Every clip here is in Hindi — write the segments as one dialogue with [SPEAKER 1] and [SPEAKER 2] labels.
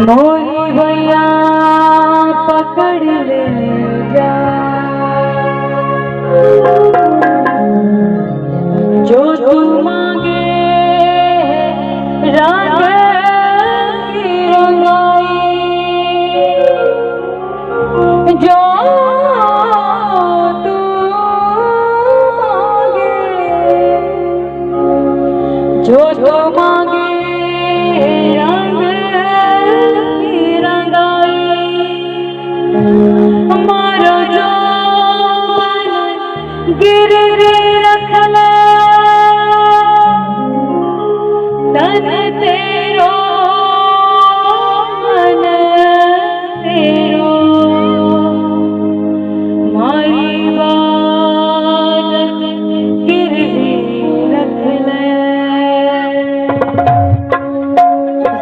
[SPEAKER 1] मोरी भैया पकड़ ले जा, जो तू मांगे रंग की रंगाई, जो तू मांगे, जो तू मांगे रंग की रंगाई, मारो जो गिरवी रख ले तन तेरो मन तेरो, मारी बात गिरवी रख ले।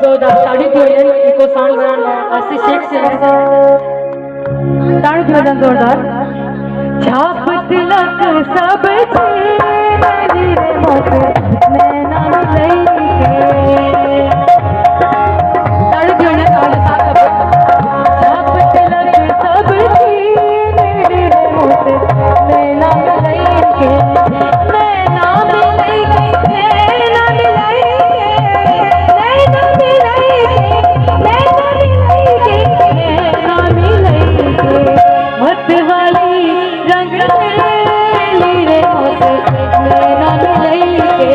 [SPEAKER 1] जोरदार ताड़ी दियो इको साउंड बनाना अस्सी शेख से ताड़ी दियो जोरदार। छाप तिलक सब धीरे मत नैना लईके, ताड़ी दियो ने ताड़ी साथ छाप तिलक सब धीरे मत नैना लईके, नैना लईके, नैना लईके, नैना लईके, नैना लईके, मत वाली रंग ली रे मत नैना लईके,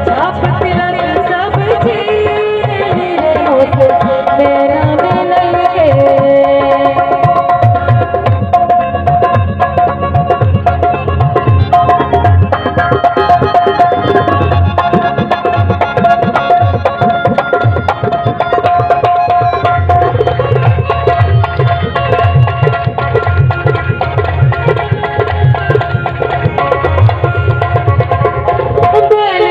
[SPEAKER 1] छाप तिलक सब धीरे मत नैना लईके। दिल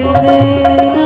[SPEAKER 1] तेरे